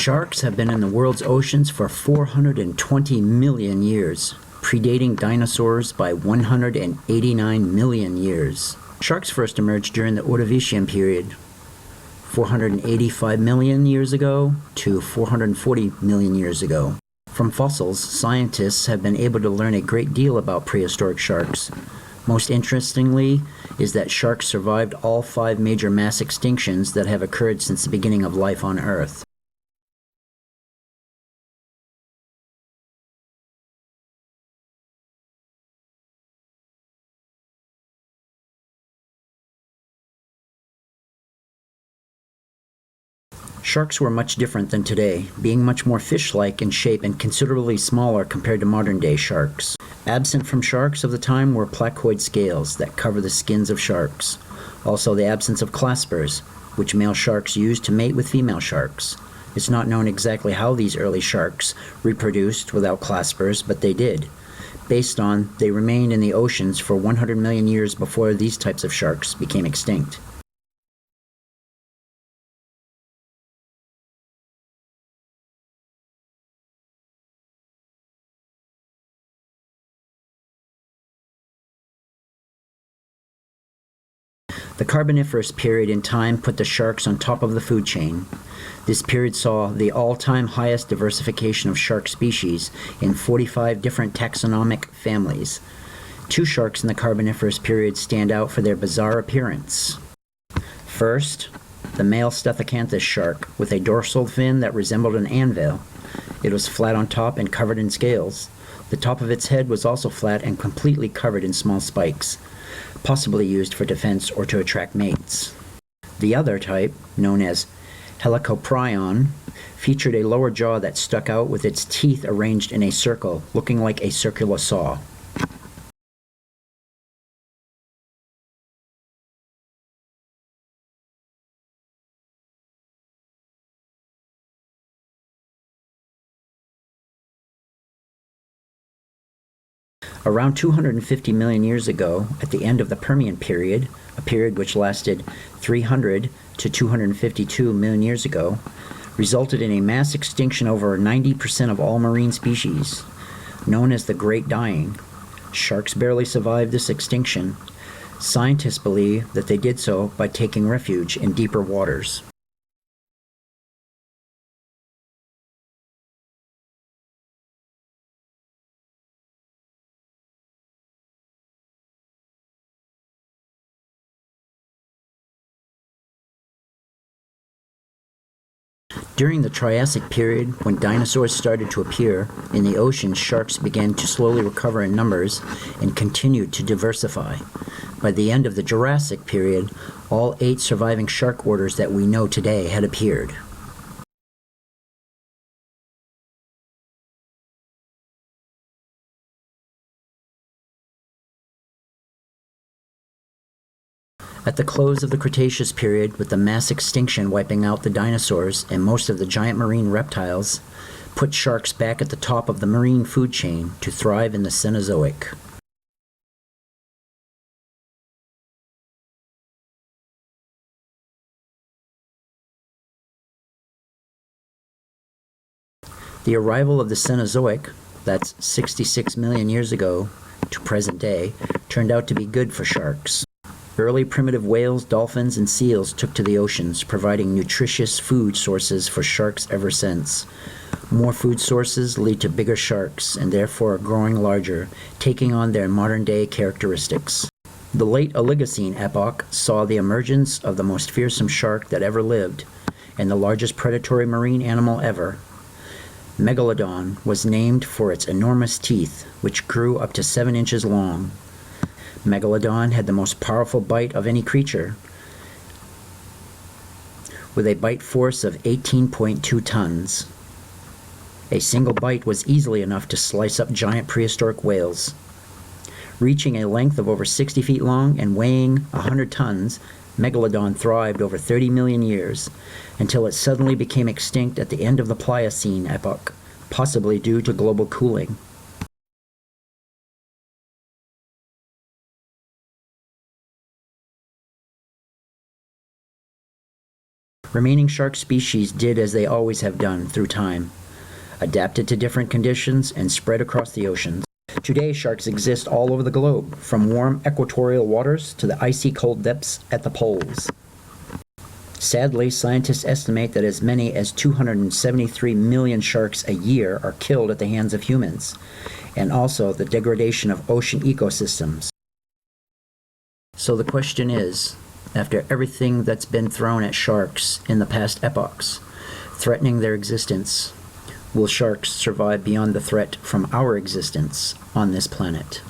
Sharks have been in the world's oceans for 420 million years, predating dinosaurs by 189 million years. Sharks first emerged during the Ordovician period, 485 million years ago to 440 million years ago. From fossils, scientists have been able to learn a great deal about prehistoric sharks. Most interestingly is that sharks survived all 5 major mass extinctions that have occurred since the beginning of life on Earth. Sharks were much different than today, being much more fish-like in shape and considerably smaller compared to modern-day sharks. Absent from sharks of the time were placoid scales that cover the skins of sharks. Also the absence of claspers, which male sharks used to mate with female sharks. It's not known exactly how these early sharks reproduced without claspers, but they did. Based on, they remained in the oceans for 100 million years before these types of sharks became extinct. The Carboniferous period in time put the sharks on top of the food chain. This period saw the all-time highest diversification of shark species in 45 different taxonomic families. 2 sharks in the Carboniferous period stand out for their bizarre appearance. First, the male Stethocanthus shark with a dorsal fin that resembled an anvil. It was flat on top and covered in scales. The top of its head was also flat and completely covered in small spikes, possibly used for defense or to attract mates. The other type, known as Helicoprion, featured a lower jaw that stuck out with its teeth arranged in a circle, looking like a circular saw. Around 250 million years ago, at the end of the Permian period, a period which lasted 300 to 252 million years ago, resulted in a mass extinction over 90% of all marine species, known as the Great Dying. Sharks barely survived this extinction. Scientists believe that they did so by taking refuge in deeper waters. During the Triassic period, when dinosaurs started to appear, in the ocean sharks began to slowly recover in numbers and continued to diversify. By the end of the Jurassic period, all 8 surviving shark orders that we know today had appeared. At the close of the Cretaceous period, with the mass extinction wiping out the dinosaurs and most of the giant marine reptiles, put sharks back at the top of the marine food chain to thrive in the Cenozoic. The arrival of the Cenozoic, that's 66 million years ago to present day, turned out to be good for sharks. Early primitive whales, dolphins, and seals took to the oceans, providing nutritious food sources for sharks ever since. More food sources lead to bigger sharks, and therefore growing larger, taking on their modern-day characteristics. The late Oligocene epoch saw the emergence of the most fearsome shark that ever lived, and the largest predatory marine animal ever. Megalodon was named for its enormous teeth, which grew up to 7 inches long. Megalodon had the most powerful bite of any creature, with a bite force of 18.2 tons. A single bite was easily enough to slice up giant prehistoric whales. Reaching a length of over 60 feet long and weighing 100 tons, Megalodon thrived over 30 million years, until it suddenly became extinct at the end of the Pliocene epoch, possibly due to global cooling. Remaining shark species did as they always have done through time, adapted to different conditions and spread across the oceans. Today, sharks exist all over the globe, from warm equatorial waters to the icy cold depths at the poles. Sadly, scientists estimate that as many as 273 million sharks a year are killed at the hands of humans, and also the degradation of ocean ecosystems. So the question is, after everything that's been thrown at sharks in the past epochs, threatening their existence, will sharks survive beyond the threat from our existence on this planet?